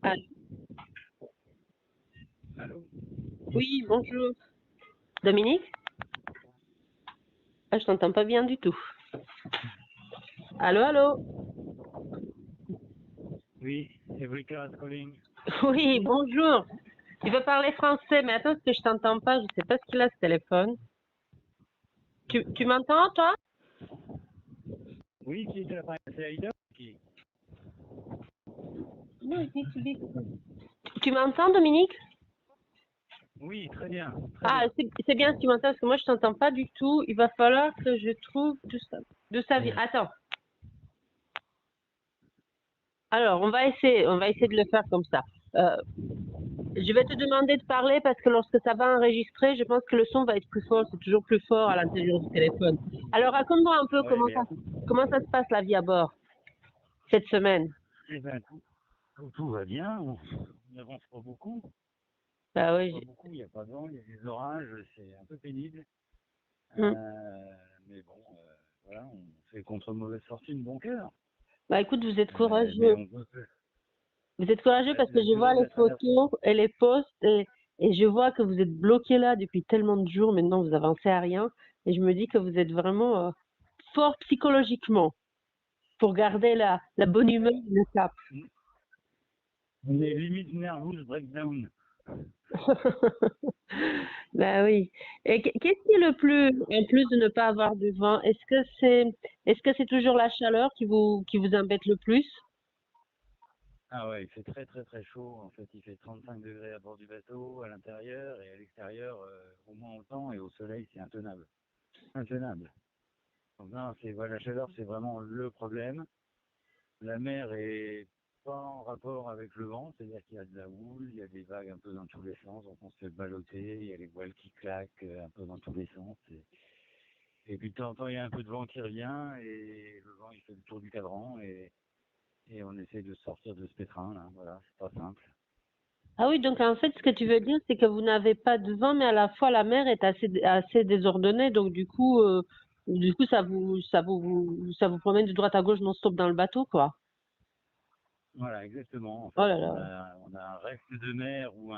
Ah, Allô? oui, bonjour. Dominique? Ah, je t'entends pas bien du tout. Allô, allô? Oui, Eureka is calling. Oui, bonjour. Tu veux parler français, mais attends, parce que je t'entends pas, je sais pas ce qu'il a ce téléphone. Tu m'entends, toi? Oui, qui est à l'appareil? C'est Aïda qui... Tu m'entends, Dominique? Oui, très bien, très Ah, bien. c'est bien si tu m'entends, parce que moi, je t'entends pas du tout. Il va falloir que je trouve d'où ça vient. Attends. Alors, on va essayer de le faire comme ça. Euh, je vais te demander de parler parce que lorsque ça va enregistrer, je pense que le son va être plus fort. C'est toujours plus fort à l'intérieur du téléphone. Alors, raconte-moi un peu Oui, mais comment ça se passe la vie à bord cette semaine. eh ben, tout va bien, on n'avance pas beaucoup. Bah Pas oui. beaucoup, il n'y a pas de vent, il y a des orages, c'est un peu pénible. Hmm. Mais bon, voilà, on fait contre mauvaise fortune bon cœur. Bah écoute, vous êtes Mais courageux. on peut faire Vous êtes courageux parce que la je vois durée de les la traversée. photos et les posts et je vois que vous êtes bloqué là depuis tellement de jours. Maintenant, vous avancez à rien. Et je me dis que vous êtes vraiment fort psychologiquement pour garder la bonne humeur et le cap. On est limite nervous breakdown. Ben oui. Et qu'est-ce qui est le plus, en plus de ne pas avoir de vent, est-ce que c'est toujours la chaleur qui vous embête le plus? Ah ouais, il fait très très très chaud. En fait, il fait 35 degrés à bord du bateau, à l'intérieur et à l'extérieur, au moins autant, et au soleil, c'est intenable. Intenable. Donc non, voilà, la chaleur, c'est vraiment le problème. La mer est pas en rapport avec le vent, c'est-à-dire qu'il y a de la houle, il y a des vagues un peu dans tous les sens, donc on se fait balloter, il y a les voiles qui claquent un peu dans tous les sens. Et puis de temps en temps, il y a un peu de vent qui revient, et le vent, il fait le tour du cadran, et on essaie de sortir de ce pétrin, là. Voilà, c'est pas simple. Ah oui, donc en fait, ce que tu veux dire, c'est que vous n'avez pas de vent, mais à la fois la mer est assez désordonnée, donc du coup, ça vous promène de droite à gauche non-stop dans le bateau, quoi. Voilà, exactement. En Oh fait, là on là. a, on a un reste de mer ou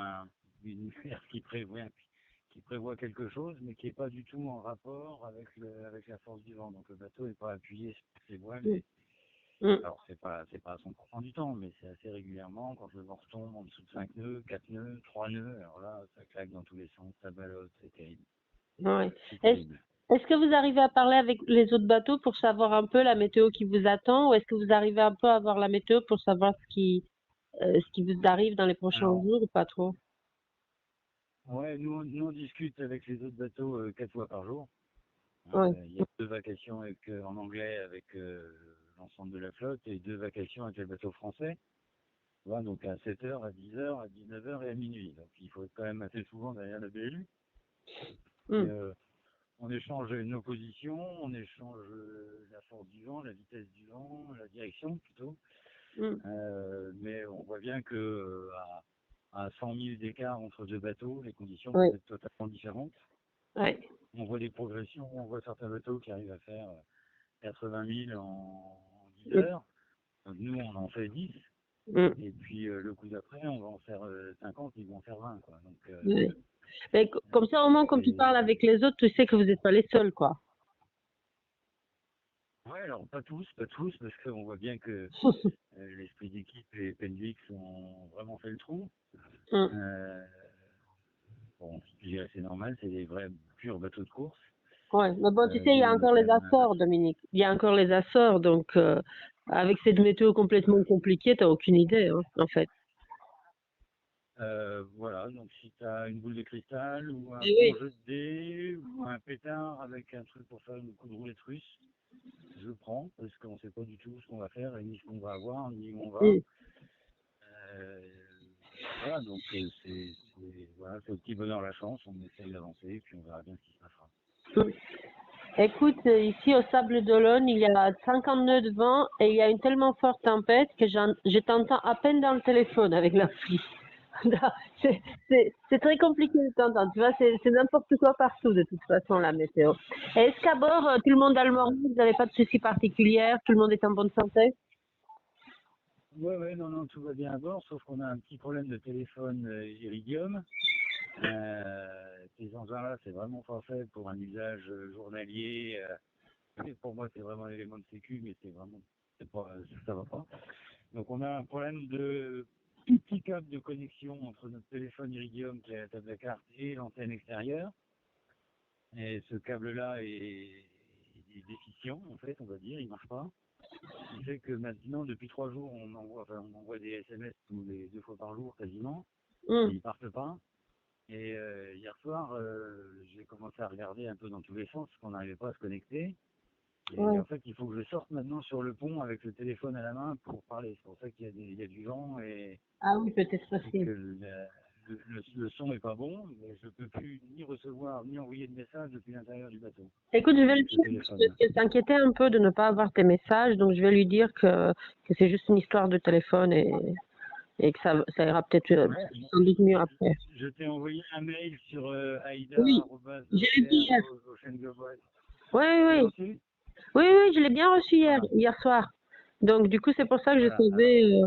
une mer qui prévoit quelque chose, mais qui n'est pas du tout en rapport avec la force du vent. Donc le bateau n'est pas appuyé sur ses voiles. Mm, mm. Alors c'est pas à 100% du temps, mais c'est assez régulièrement quand le vent retombe en dessous de 5 nœuds, 4 nœuds, 3 nœuds. Alors là, ça claque dans tous les sens, ça ballotte, c'est terrible. Ouais. C'est Est-ce, terrible. est-ce que vous arrivez à parler avec les autres bateaux pour savoir un peu la météo qui vous attend, ou est-ce que vous arrivez un peu à avoir la météo pour savoir ce qui vous arrive dans les prochains Alors, jours ou pas trop? ouais, nous on discute avec les autres bateaux 4 fois par jour. Ouais. Il y a 2 vacations en anglais avec l'ensemble de la flotte et 2 vacations avec les bateaux français. Voilà, donc à 7 heures, à 10 heures, à 19 heures et à minuit. Donc il faut être quand même assez souvent derrière la BLU. Et, Mm, on échange nos positions, on échange la force du vent, la vitesse du vent, la direction plutôt. mm. Mais on voit bien que à 100 000 d'écart entre deux bateaux, les conditions Ouais. peuvent être totalement différentes. Ouais. On voit des progressions, on voit certains bateaux qui arrivent à faire 80 000 en 10 Mm, heures. Donc nous, on en fait 10. mm. Et puis le coup d'après, on va en faire 50, ils vont en faire 20. Quoi. Donc Ouais. Mais comme ça, au moins, comme tu c'est... parles avec les autres, tu sais que vous n'êtes pas les seuls, quoi. Ouais, alors pas tous, parce qu'on voit bien que l'esprit d'équipe et Pendix ont vraiment fait le trou. Mm. Euh, bon, je dirais c'est normal, c'est des vrais purs bateaux de course. Ouais, mais bon, tu sais, il y Nous, a on est encore quand les même un Açores, Dominique. Il y a encore les Açores, donc avec cette météo complètement compliquée, t'as aucune idée, hein, en fait. voilà, donc si tu as une boule de cristal ou un Eh bon oui. jeu de dés ou un pétard avec un truc pour faire une coup de roulette russe, je prends parce qu'on ne sait pas du tout ce qu'on va faire et ni ce qu'on va avoir, ni où on va. Mm. Euh, voilà, donc voilà, c'est au petit bonheur la chance, on essaye d'avancer et puis on verra bien ce qui se passera. Mm. Écoute, ici au Sable d'Olonne, il y a 50 nœuds de vent et il y a une tellement forte tempête que je t'entends à peine dans le téléphone avec la pluie. C'est très compliqué de t'entendre, tu vois, c'est n'importe quoi partout de toute façon la météo. Et est-ce qu'à bord, tout le monde a le moral, vous n'avez pas de soucis particuliers, tout le monde est en bonne santé? Ouais, non, tout va bien à bord, sauf qu'on a un petit problème de téléphone Iridium. Ces engins-là, c'est vraiment pas fait pour un usage journalier. Pour moi, c'est vraiment un élément de sécu, mais c'est pas, ça va pas. Donc, on a un problème de tout petit câble de connexion entre notre téléphone Iridium qui est à la table de carte et l'antenne extérieure. Et ce câble-là est déficient, en fait, on va dire, il marche pas. Ce qui fait que maintenant, depuis 3 jours, on envoie des SMS tous les 2 fois par jour quasiment, et Hmm. ils partent pas. Et hier soir, j'ai commencé à regarder un peu dans tous les sens, parce qu'on n'arrivait pas à se connecter. Et Ouais. en fait, il faut que je sorte maintenant sur le pont avec le téléphone à la main pour parler. C'est pour ça qu'il y a du vent Ah oui, peut-être et aussi. que le son n'est pas bon, mais je peux plus ni recevoir ni envoyer de messages depuis l'intérieur du bateau Écoute, je vais le avec le dire parce téléphone. qu'elle s'inquiétait un peu de ne pas avoir tes messages, donc je vais lui dire que c'est juste une histoire de téléphone et que ça ira peut-être Ouais, sans doute mieux après. je t'ai envoyé un mail sur Oui, je l'ai vu hier. aida.oceanglobal. Oui, Tu l'as oui, reçu? oui, je l'ai bien reçu Voilà. hier soir. Donc du coup, c'est pour ça que je Voilà. savais,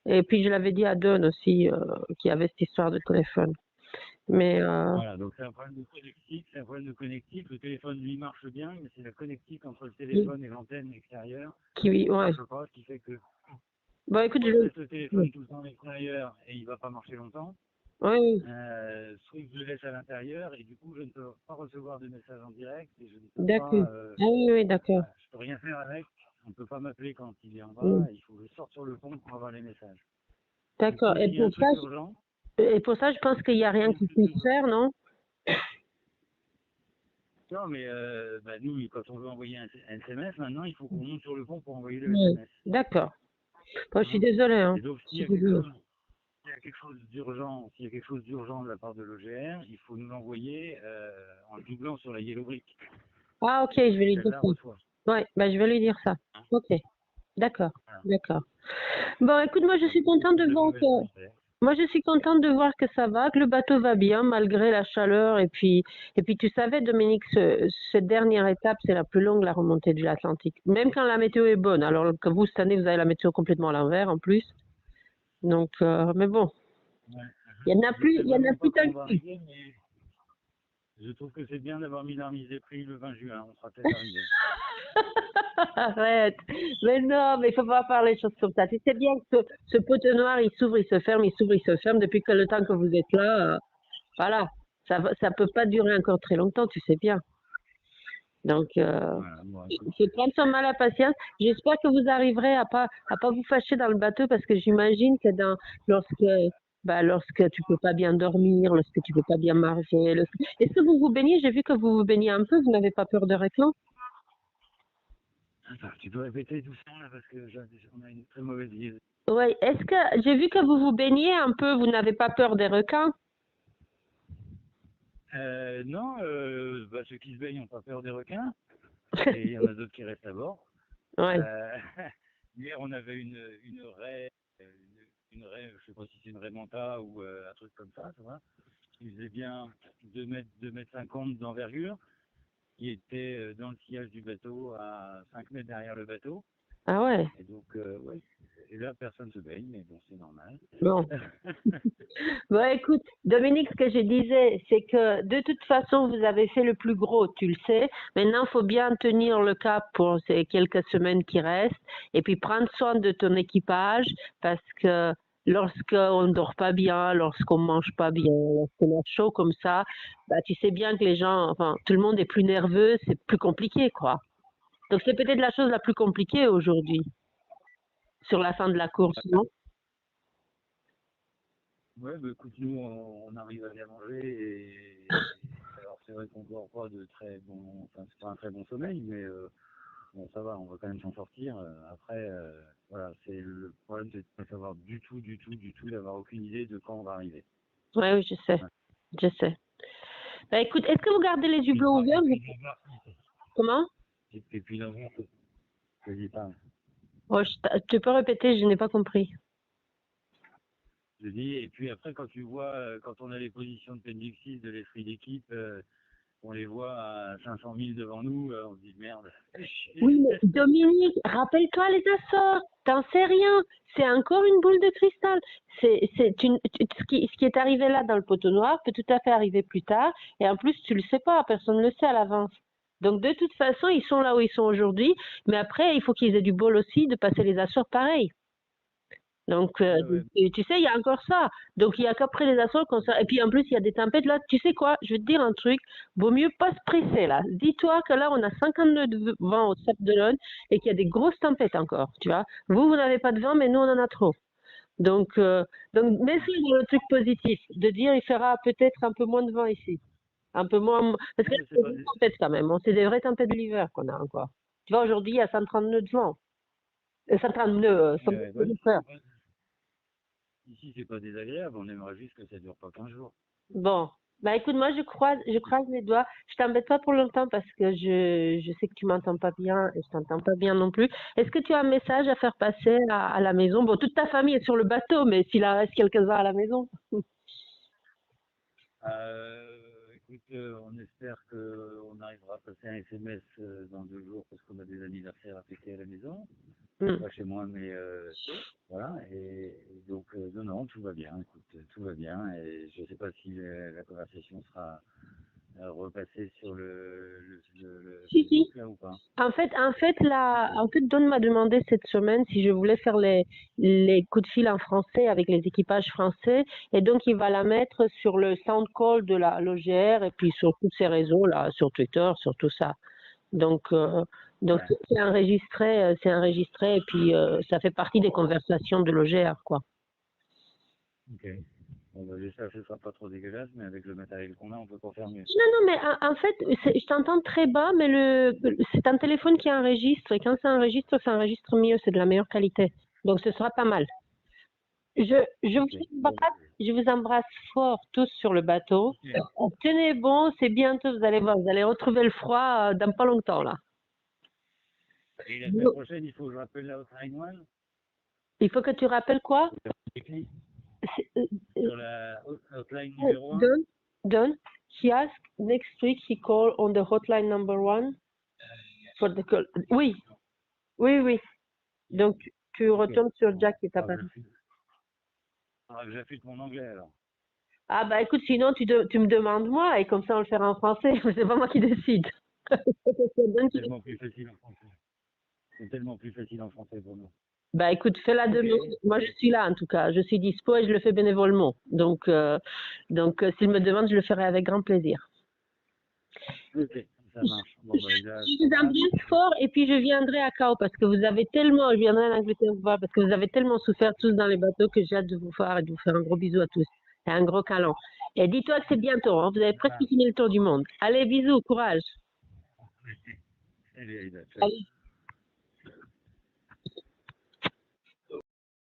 et puis je l'avais dit à Don aussi qu'il y avait cette histoire de téléphone. Mais Voilà, donc c'est un problème de connectique, c'est un problème de connectique. Le téléphone lui marche bien, mais c'est la connectique entre le oui, téléphone et l'antenne extérieure qui ouais. marche pas, ce qui fait que Bon, écoute, soit je laisse le téléphone tout le temps à l'extérieur et il va pas marcher longtemps, oui, soit je le laisse à l'intérieur et du coup je ne peux pas recevoir de messages en direct et je ne peux d'accord. pas, Ah oui, d'accord. voilà, je peux rien faire avec. On ne peut pas m'appeler quand il est en Oui, bas, il faut que je sorte sur le pont pour avoir les messages. Du d'accord. coup, s'il y a un truc urgent, Et pour ça, je pense qu'il n'y a rien s'il y a un qui truc puisse urgent, faire, non? non, mais bah, nous, quand on veut envoyer un SMS, maintenant, il faut qu'on monte sur le pont pour envoyer le Oui, SMS. d'accord. Bon, je suis Hein. désolée, hein. Et donc, Je suis désolée. s'il y a quelque chose d'urgent de la part de l'OGR, il faut nous l'envoyer en le doublant sur la Yellow Brick, Ah, ok, je vais lui qu'elle dire la ça. reçoit. Ouais, bah, je vais lui dire ça. Hein. Ok, d'accord, Voilà. d'accord. Bon, écoute, moi, je Donc, suis contente de de voir mauvaises que, nouvelles. moi, je suis contente de voir que ça va, que le bateau va bien malgré la chaleur. Et puis, tu savais, Dominique, cette dernière étape, c'est la plus longue, la remontée de l'Atlantique. Même quand la météo est bonne. Alors que vous, cette année, vous avez la météo complètement à l'envers, en plus. Donc, mais bon, Ouais. il Je sais y en a vraiment plus pas tant quand que on va plus. arriver, mais je trouve que c'est bien d'avoir mis la remise des prix le 20 juin. On sera peut-être arrivé. Arrête. Mais non, mais il faut pas faire les choses comme ça. Tu sais bien que ce poteau noir, il s'ouvre, il se ferme, il s'ouvre, il se ferme. Depuis que le temps que vous êtes là, voilà. Ça peut pas durer encore très longtemps, tu sais bien. Donc, Voilà. Bon, écoute. il faut prendre son mal à patience. J'espère que vous arriverez à pas vous fâcher dans le bateau parce que j'imagine que lorsque tu peux pas bien dormir, lorsque tu peux pas bien manger, est-ce que vous vous baignez? J'ai vu que vous vous baignez un peu. Vous n'avez pas peur de requins? Attends, tu peux répéter tout ça là parce que on a une très mauvaise idée. Oui. Est-ce que j'ai vu que vous vous baignez un peu? Vous n'avez pas peur des requins? Non, bah, ceux qui se baignent n'ont pas peur des requins, et il y en a d'autres qui restent à bord. Ouais. Euh, hier, on avait une raie, une raie, je sais pas si c'est une raie manta ou un truc comme ça, tu vois, qui faisait bien 2 mètres 50 d'envergure, qui était dans le sillage du bateau à 5 mètres derrière le bateau. Ah ouais. Et donc, ouais, et là, personne se baigne, mais bon, c'est normal. Bon. Bon, écoute, Dominique, ce que je disais, c'est que de toute façon, vous avez fait le plus gros, tu le sais. Maintenant, il faut bien tenir le cap pour ces quelques semaines qui restent et puis prendre soin de ton équipage parce que lorsqu'on ne dort pas bien, lorsqu'on ne mange pas bien, lorsqu'on a chaud comme ça, bah, tu sais bien que les gens, enfin, tout le monde est plus nerveux, c'est plus compliqué, quoi. Donc, c'est peut-être la chose la plus compliquée aujourd'hui sur la fin de la course, non? Ouais, bah, écoute, nous, on arrive à bien manger et alors c'est vrai qu'on dort pas de très bon, enfin c'est pas un très bon sommeil, mais bon ça va, on va quand même s'en sortir. Après, voilà, c'est le problème, c'est de pas savoir du tout, d'avoir aucune idée de quand on va arriver. Oui, oui, je sais, Ouais. je sais. Bah, écoute, est-ce que vous gardez les Et hublots ouverts? puis d'avoir, Comment? et puis d'avoir, je dis pas, Oh, tu peux répéter, je n'ai pas compris. je dis, et puis après quand tu vois, quand on a les positions de Pendixis de l'esprit d'équipe, on les voit à 500 000 devant nous, on se dit merde. Oui, mais Dominique, rappelle-toi les Açores, t'en sais rien. C'est encore une boule de cristal. Ce qui est arrivé là dans le poteau noir peut tout à fait arriver plus tard. Et en plus, tu le sais pas, personne ne le sait à l'avance. Donc de toute façon, ils sont là où ils sont aujourd'hui. Mais après, il faut qu'ils aient du bol aussi de passer les Açores pareil. Donc, Ouais. tu sais, il y a encore ça. Donc, il y a qu'après les Açores qu'on sort. Et puis, en plus, il y a des tempêtes. Là, tu sais quoi? Je vais te dire un truc. Vaut mieux pas se presser, là. Dis-toi que là, on a 50 nœuds de vent au Sable d'Olonne et qu'il y a des grosses tempêtes encore, tu vois. Vous n'avez pas de vent, mais nous, on en a trop. Donc mais c'est le truc positif, de dire il fera peut-être un peu moins de vent ici. Un peu moins. Parce que Ouais, c'est des tempêtes quand même. C'est des vraies tempêtes de l'hiver qu'on a encore. Tu vois, aujourd'hui, il y a 130 nœuds de vent. 130 nœuds, 130 nœuds de peur. Ici, c'est pas désagréable, on aimerait juste que ça dure pas 15 jours. Bon, bah écoute, moi je croise les doigts. Je t'embête pas pour longtemps parce que je sais que tu m'entends pas bien et je t'entends pas bien non plus. Est-ce que tu as un message à faire passer à la maison? Bon, toute ta famille est sur le bateau, mais s'il en reste quelques-uns à la maison. Écoute, on espère qu'on arrivera à passer un SMS dans 2 jours parce qu'on a des anniversaires à fêter à la maison. Pas chez moi, mais voilà. Et donc, non, tout va bien. Écoute, tout va bien. Et je sais pas si la conversation sera repassée sur le Si, si. Facebook là ou pas. En fait, Don m'a demandé cette semaine si je voulais faire les coups de fil en français avec les équipages français. Et donc, il va la mettre sur le sound call de l'OGR et puis sur tous ces réseaux, là, sur Twitter, sur tout ça. Donc, donc Ouais. c'est enregistré et puis ça fait partie des conversations de l'OGR, quoi. Ok. Bon, bah, j'espère que ce sera pas trop dégueulasse, mais avec le matériel qu'on a, on peut pas faire mieux. Non, non, mais en fait, je t'entends très bas, mais c'est un téléphone qui enregistre et quand ça enregistre mieux, c'est de la meilleure qualité. Donc, ce sera pas mal. Ok. Bon, Je vous embrasse fort tous sur le bateau. Tenez bon, c'est bientôt, vous allez voir, vous allez retrouver le froid dans pas longtemps, là. et la semaine prochaine, il faut que je rappelle la hotline one. Il faut que tu rappelles quoi? C'est- euh, Sur la hotline numéro 1. Don, he asked next week he call on the hotline number 1 for the call. Oui, oui. Donc, tu retournes sur Jack et t'as pas. Faudra que j'affûte mon anglais alors. Ah bah écoute, sinon tu me demandes moi et comme ça on le fera en français. C'est pas moi qui décide. C'est tellement plus facile en français. C'est tellement plus facile en français pour nous. Bah écoute, fais la demande. Moi je suis là en tout cas. Je suis dispo et je le fais bénévolement. Donc s'il me demande, je le ferai avec grand plaisir. Ok, ça marche. Bon, bah, Je vous embrasse fort et puis je viendrai à Cao parce que je viendrai en Angleterre vous voir parce que vous avez tellement souffert tous dans les bateaux que j'ai hâte de vous voir et de vous faire un gros bisou à tous et un gros câlin. Et dis-toi que c'est bientôt, hein, vous avez presque fini le tour du monde. Allez, bisous, courage. Salut, Aïda. Allez.